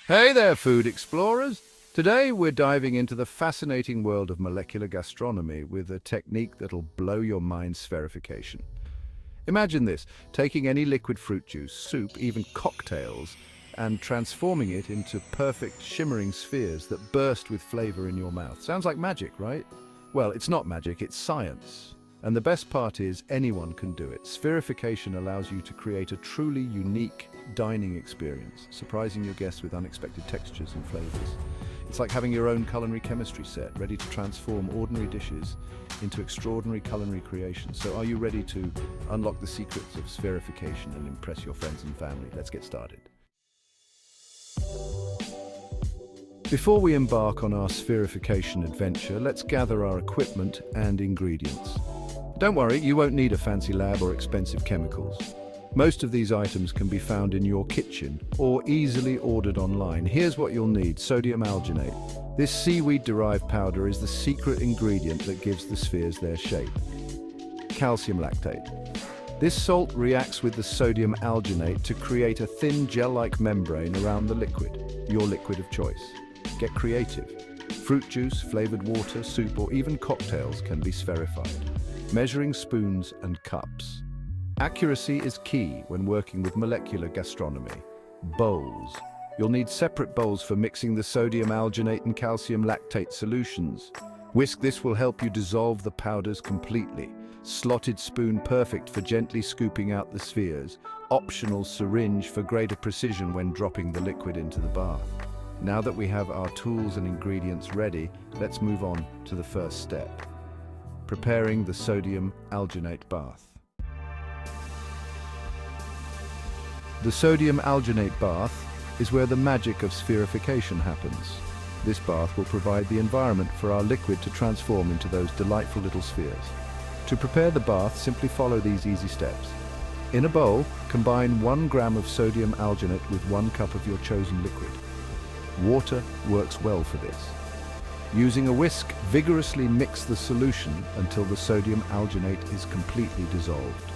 Hey there, food explorers! Today we're diving into the fascinating world of molecular gastronomy with a technique that'll blow your mind: spherification. Imagine this, taking any liquid fruit juice, soup, even cocktails, and transforming it into perfect shimmering spheres that burst with flavor in your mouth. Sounds like magic, right? Well, it's not magic, it's science. And the best part is anyone can do it. Spherification allows you to create a truly unique dining experience, surprising your guests with unexpected textures and flavors. It's like having your own culinary chemistry set, ready to transform ordinary dishes into extraordinary culinary creations. So are you ready to unlock the secrets of spherification and impress your friends and family? Let's get started. Before we embark on our spherification adventure, let's gather our equipment and ingredients. Don't worry, you won't need a fancy lab or expensive chemicals. Most of these items can be found in your kitchen or easily ordered online. Here's what you'll need: sodium alginate. This seaweed-derived powder is the secret ingredient that gives the spheres their shape. Calcium lactate. This salt reacts with the sodium alginate to create a thin gel-like membrane around the liquid, your liquid of choice. Get creative. Fruit juice, flavored water, soup, or even cocktails can be spherified. Measuring spoons and cups. Accuracy is key when working with molecular gastronomy. Bowls. You'll need separate bowls for mixing the sodium alginate and calcium lactate solutions. Whisk. This will help you dissolve the powders completely. Slotted spoon, perfect for gently scooping out the spheres. Optional syringe for greater precision when dropping the liquid into the bath. Now that we have our tools and ingredients ready, let's move on to the first step: preparing the sodium alginate bath. The sodium alginate bath is where the magic of spherification happens. This bath will provide the environment for our liquid to transform into those delightful little spheres. To prepare the bath, simply follow these easy steps. In a bowl, combine 1 gram of sodium alginate with 1 cup of your chosen liquid. Water works well for this. Using a whisk, vigorously mix the solution until the sodium alginate is completely dissolved.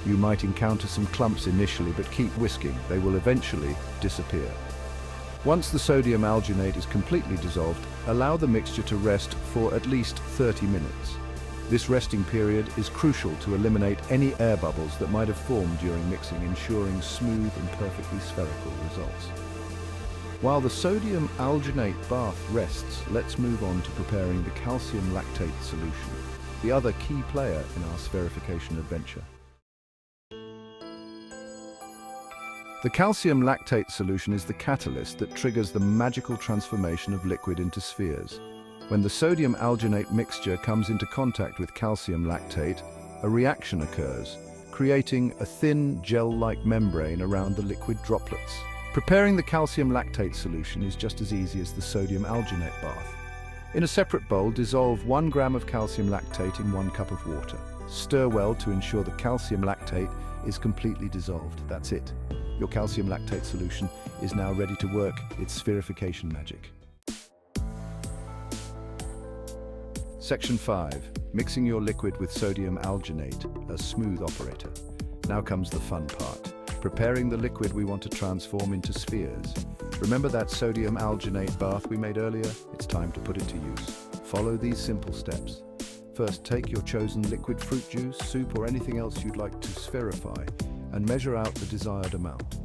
You might encounter some clumps initially, but keep whisking. They will eventually disappear. Once the sodium alginate is completely dissolved, allow the mixture to rest for at least 30 minutes. This resting period is crucial to eliminate any air bubbles that might have formed during mixing, ensuring smooth and perfectly spherical results. While the sodium alginate bath rests, let's move on to preparing the calcium lactate solution, the other key player in our spherification adventure. The calcium lactate solution is the catalyst that triggers the magical transformation of liquid into spheres. When the sodium alginate mixture comes into contact with calcium lactate, a reaction occurs, creating a thin gel-like membrane around the liquid droplets. Preparing the calcium lactate solution is just as easy as the sodium alginate bath. In a separate bowl, dissolve 1 gram of calcium lactate in 1 cup of water. Stir well to ensure the calcium lactate is completely dissolved. That's it. Your calcium lactate solution is now ready to work its spherification magic. Section 5. Mixing your liquid with sodium alginate, a smooth operator. Now comes the fun part: preparing the liquid we want to transform into spheres. Remember that sodium alginate bath we made earlier? It's time to put it to use. Follow these simple steps. First, take your chosen liquid fruit juice, soup, or anything else you'd like to spherify, and measure out the desired amount.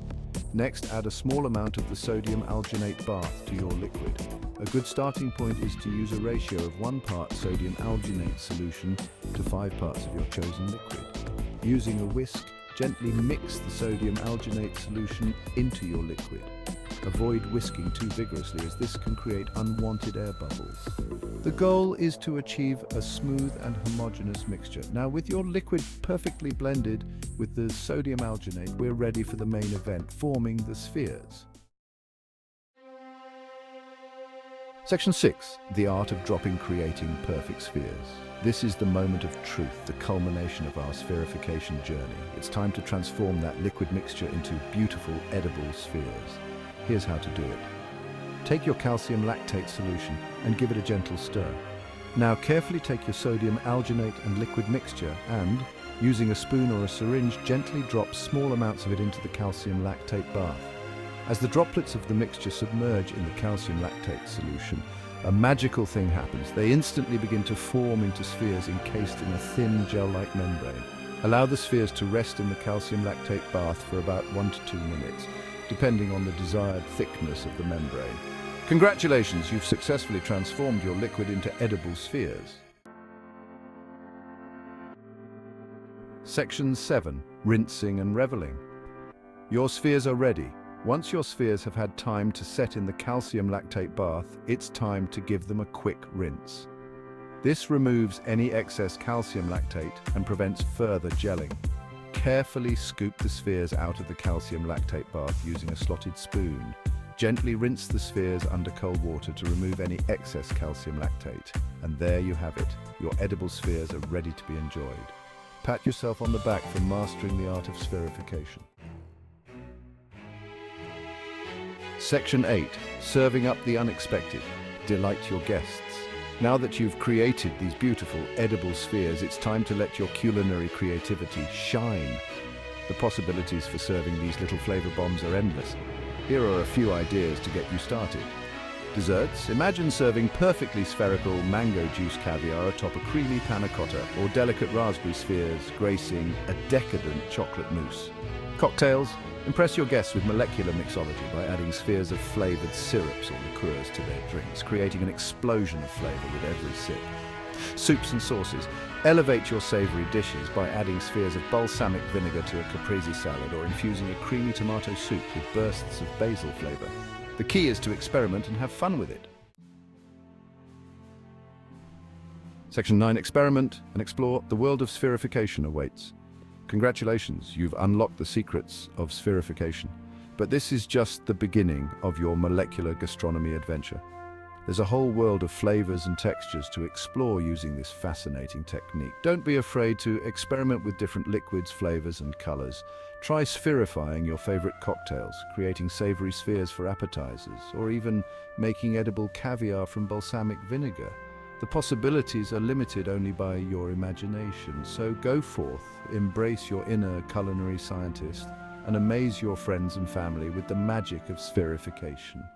Next, add a small amount of the sodium alginate bath to your liquid. A good starting point is to use a ratio of 1 part sodium alginate solution to 5 parts of your chosen liquid. Using a whisk, gently mix the sodium alginate solution into your liquid. Avoid whisking too vigorously, as this can create unwanted air bubbles. The goal is to achieve a smooth and homogeneous mixture. Now, with your liquid perfectly blended with the sodium alginate, we're ready for the main event: forming the spheres. Section 6. The art of creating perfect spheres. This is the moment of truth, the culmination of our spherification journey. It's time to transform that liquid mixture into beautiful, edible spheres. Here's how to do it. Take your calcium lactate solution and give it a gentle stir. Now carefully take your sodium alginate and liquid mixture and, using a spoon or a syringe, gently drop small amounts of it into the calcium lactate bath. As the droplets of the mixture submerge in the calcium lactate solution, a magical thing happens. They instantly begin to form into spheres encased in a thin gel-like membrane. Allow the spheres to rest in the calcium lactate bath for about 1 to 2 minutes, depending on the desired thickness of the membrane. Congratulations, you've successfully transformed your liquid into edible spheres. Section 7. Rinsing and reveling. Your spheres are ready. Once your spheres have had time to set in the calcium lactate bath, it's time to give them a quick rinse. This removes any excess calcium lactate and prevents further gelling. Carefully scoop the spheres out of the calcium lactate bath using a slotted spoon. Gently rinse the spheres under cold water to remove any excess calcium lactate. And there you have it. Your edible spheres are ready to be enjoyed. Pat yourself on the back for mastering the art of spherification. Section 8. Serving up the unexpected. Delight your guests. Now that you've created these beautiful edible spheres, it's time to let your culinary creativity shine. The possibilities for serving these little flavor bombs are endless. Here are a few ideas to get you started. Desserts. Imagine serving perfectly spherical mango juice caviar atop a creamy panna cotta, or delicate raspberry spheres gracing a decadent chocolate mousse. Cocktails. Impress your guests with molecular mixology by adding spheres of flavored syrups or liqueurs to their drinks, creating an explosion of flavor with every sip. Soups and sauces. Elevate your savory dishes by adding spheres of balsamic vinegar to a caprese salad or infusing a creamy tomato soup with bursts of basil flavor. The key is to experiment and have fun with it. Section 9. Experiment and explore. The world of spherification awaits. Congratulations, you've unlocked the secrets of spherification. But this is just the beginning of your molecular gastronomy adventure. There's a whole world of flavors and textures to explore using this fascinating technique. Don't be afraid to experiment with different liquids, flavors, and colors. Try spherifying your favorite cocktails, creating savory spheres for appetizers, or even making edible caviar from balsamic vinegar. The possibilities are limited only by your imagination, so go forth, embrace your inner culinary scientist, and amaze your friends and family with the magic of spherification.